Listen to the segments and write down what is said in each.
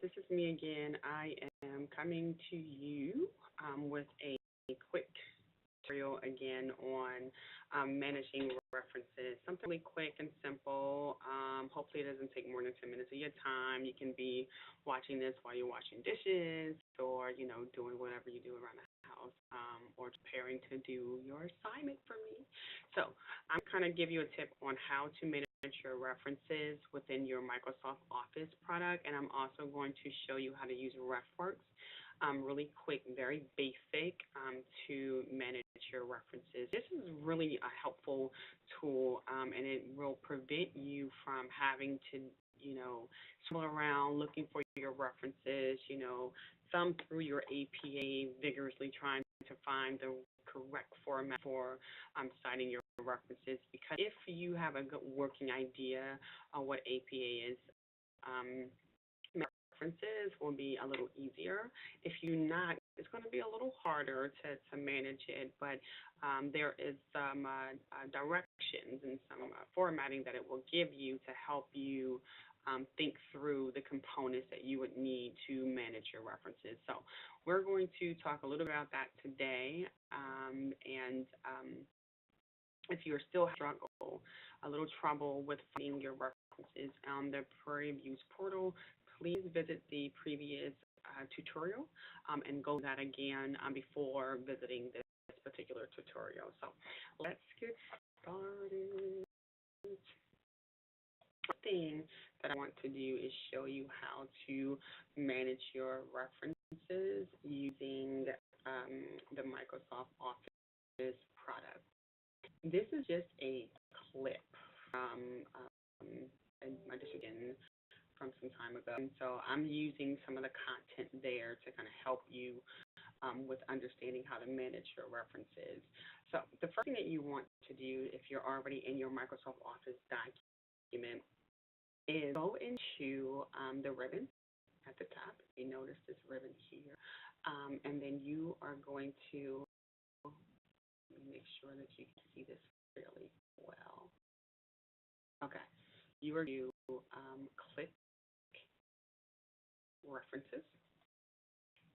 This is me again. I am coming to you with a quick tutorial again on managing references. Something really quick and simple. Hopefully it doesn't take more than 10 minutes of your time. You can be watching this while you're washing dishes or, doing whatever you do around the house or preparing to do your assignment for me. So I'm kind of give you a tip on how to manage your references within your Microsoft Office product, and I'm also going to show you how to use Refworks really quick, very basic to manage your references. This is really a helpful tool, and it will prevent you from having to, swirl around looking for your references, thumb through your APA vigorously trying to find the correct format for citing your references, because if you have a good working idea of what APA is, references will be a little easier. If you're not, it's going to be a little harder to manage it, but there is some directions and some formatting that it will give you to help you think through the components that you would need to manage your references. So we're going to talk a little about that today, and if you're still struggling, a little trouble with finding your references on the Prairie Views portal, please visit the previous tutorial and go that again before visiting this particular tutorial. So let's get started. The thing that I want to do is show you how to manage your references using the Microsoft Office product. This is just a clip from my discussion from some time ago. And so I'm using some of the content there to kind of help you with understanding how to manage your references. So the first thing that you want to do if you're already in your Microsoft Office document is go into the ribbon at the top. You notice this ribbon here. And then you are going to make sure that you can see this fairly well. Okay. You are to click references,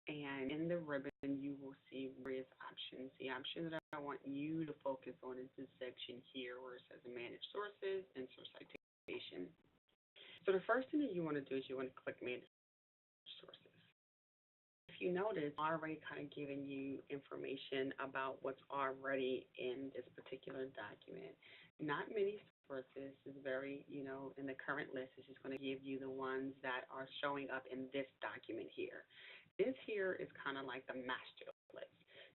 and in the ribbon you will see various options. The option that I want you to focus on is this section here where it says manage sources and source citation. So the first thing that you want to do is you want to click manage sources. If you notice, I've already kind of given you information about what's already in this particular document. Not many sources is very, in the current list is just going to give you the ones that are showing up in this document here. This here is kind of like the master list.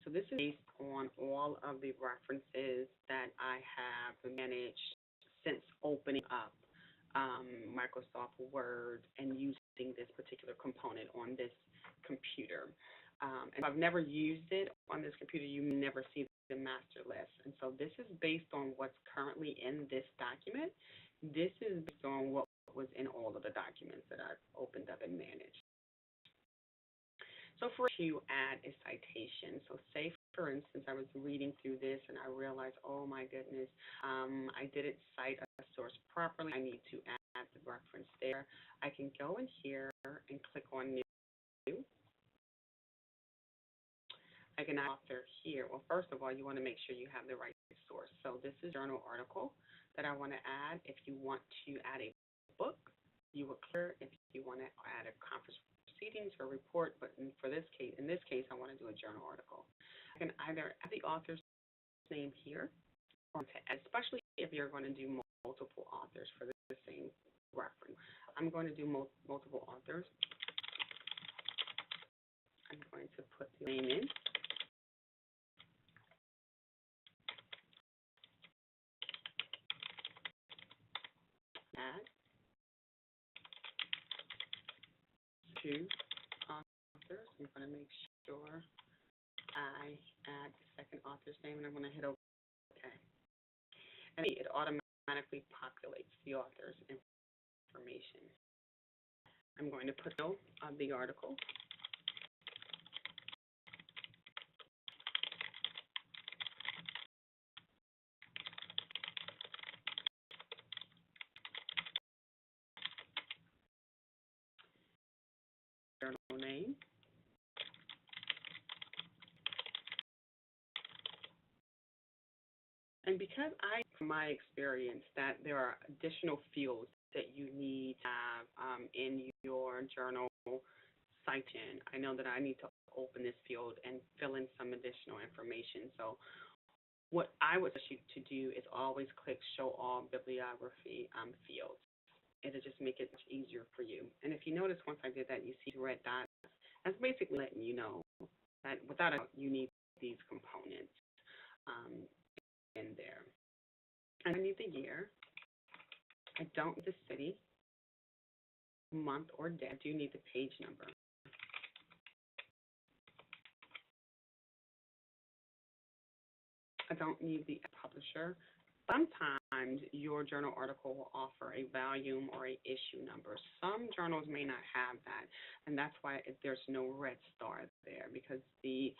So this is based on all of the references that I have managed since opening up Microsoft Word and using this particular component on this computer. And if I've never used it on this computer, you never see the master list. And so this is based on what's currently in this document. This is based on what was in all of the documents that I've opened up and managed. So for you add a citation. So say, for instance, I was reading through this and I realized, oh my goodness, I didn't cite a source properly. I need to add the reference there. I can go in here and click on new. I can author here. Well, first of all, you want to make sure you have the right source. So this is a journal article that I want to add. If you want to add a book, you will clear. If you want to add a conference proceedings or report, but in this case, I want to do a journal article. I can either add the author's name here, or especially if you're going to do multiple authors for the same reference. I'm going to do multiple authors. I'm going to put the name in. Add two authors. I'm going to make sure I add the second author's name, and I'm going to hit OK. And it automatically populates the author's information. I'm going to put the article. name. And because from my experience, that there are additional fields that you need to have in your journal citation, I know that I need to open this field and fill in some additional information. So what I would suggest you to do is always click Show All Bibliography fields. It'll just make it much easier for you. And if you notice, once I did that, you see red dots. That's basically letting you know that without a doubt, you need these components in there. And I need the year. I don't need the city, month, or day. I do need the page number. I don't need the publisher. Sometimes your journal article will offer a volume or a issue number. Some journals may not have that, and that's why there's no red star there, because the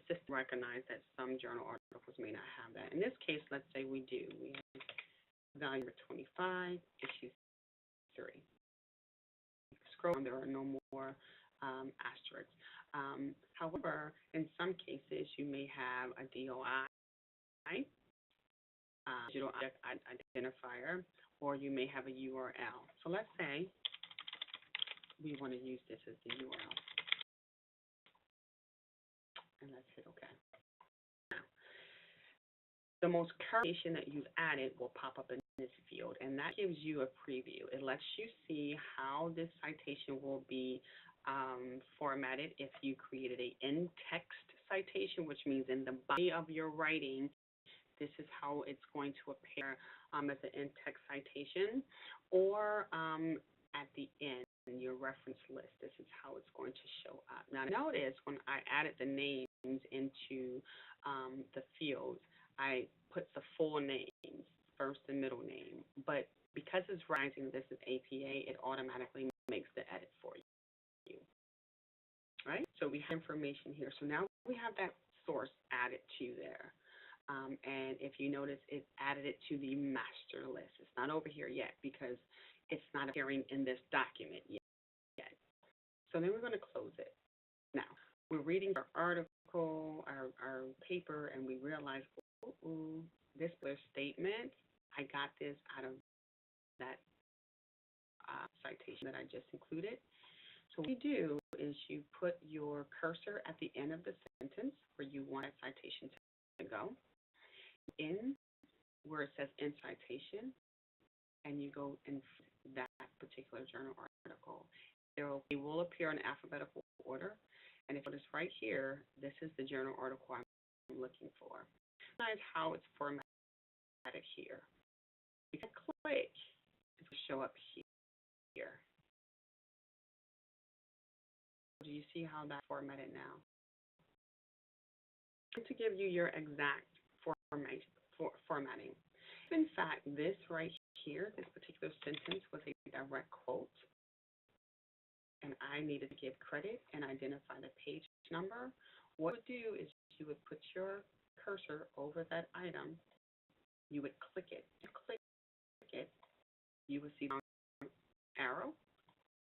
system recognizes that some journal articles may not have that. In this case, let's say we do. We have volume 25, issue 3. Scroll down, there are no more asterisks. However, in some cases, you may have a DOI, digital object identifier, or you may have a URL. So let's say we want to use this as the URL. And let's hit OK. Now, the most current citation that you've added will pop up in this field, and that gives you a preview. It lets you see how this citation will be formatted if you created an in-text citation, which means in the body of your writing, this is how it's going to appear as an in-text citation, or at the end in your reference list. This is how it's going to show up. Now, notice when I added the names into the fields, I put the full names, first and middle name. But because it's rising, this is APA, it automatically makes the edit for you. Right? So we have information here. So now we have that source added to there. And if you notice, it added it to the master list. It's not over here yet because it's not appearing in this document yet. So then we're going to close it. Now, we're reading our article, our paper, and we realize, this statement, I got this out of that citation that I just included. So what you do is you put your cursor at the end of the sentence where you want a citation to go. In where it says in citation, and you go in that particular journal article. It will appear in alphabetical order, and if it is right here, this is the journal article I'm looking for. That's how it's formatted here. You can click, it will show up here. Do you see how that's formatted now? To give you your exact formatting. In fact, this right here, this particular sentence was a direct quote, and I needed to give credit and identify the page number. What you would do is you would put your cursor over that item, you would click it. You click it, you will see the arrow.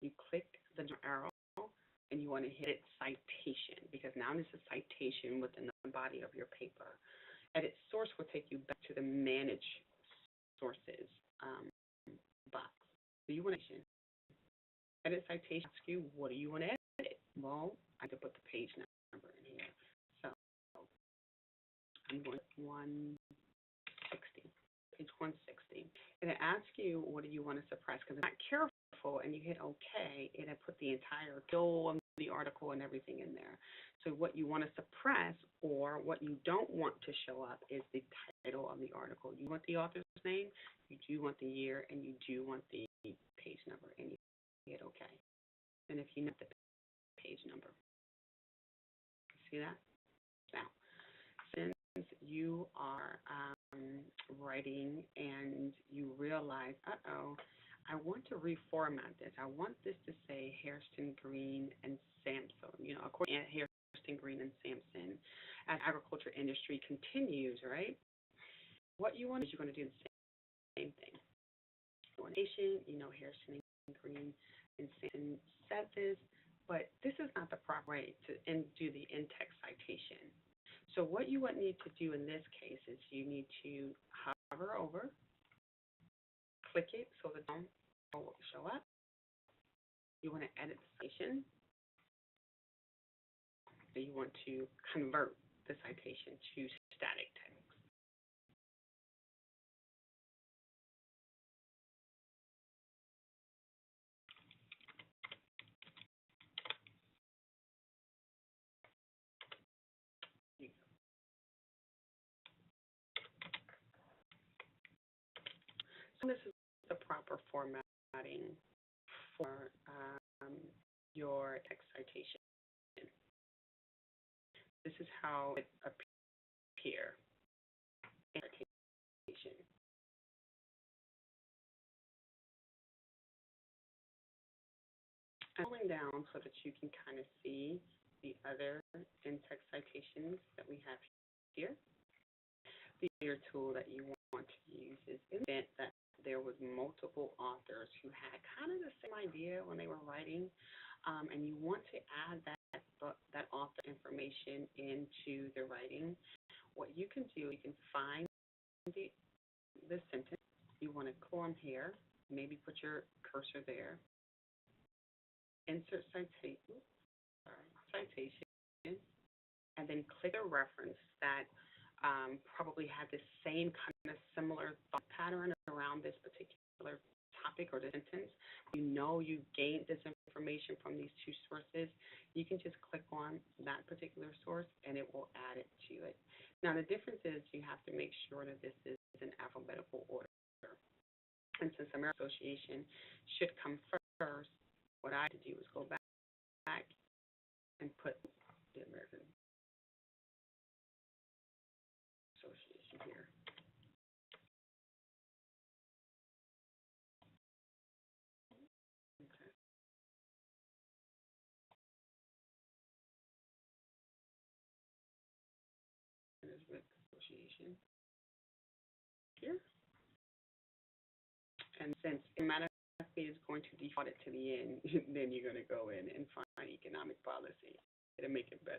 You click the arrow, and you want to hit it citation, because now this is citation within the body of your paper. Edit source will take you back to the manage sources box. So you want to edit citation. Ask you, what do you want to edit? Well, I could put the page number in here. So I'm going to 160, page 160. And it asks you, what do you want to suppress? Because if you're not careful and you hit OK, it'll put the entire title of the article and everything in there. So what you want to suppress, or what you don't want to show up, is the title of the article. You want the author's name, you do want the year, and you do want the page number, and you hit OK. And if you know the page number, see that? Now, since you are writing and you realize, I want to reformat this. I want this to say Hairston-Green and Sampson. You know, according to Hairston-Green and Sampson, as agriculture industry continues, right? What you want is you're going to do the same thing. You know, Hairston-Green and Sampson said this. but this is not the proper way to do the in-text citation. So what you would need to do in this case is you need to hover over, click it so the down will show up. You want to edit the citation. So you want to convert the citation to static text. So this is the proper formatting for your text citation. This is how it appears in citation. I'm scrolling down so that you can kind of see the other in-text citations that we have here. The other tool that you want to use is in the event that there was multiple authors who had kind of the same idea when they were writing, and you want to add that author information into the writing. What you can do, you can find the sentence. You want to click on here, maybe put your cursor there, insert citation, and then click a reference that probably had the same kind of similar thought pattern around this particular topic or the sentence. You know you gained this information from these two sources. You can just click on that particular source and it will add it to it. Now the difference is you have to make sure that this is in alphabetical order. And since American Association should come first, what I had to do is go back and put the American Association here. Okay. There's with Association here. And since automatically is going to default it to the end, then you're going to go in and find economic policy to make it better.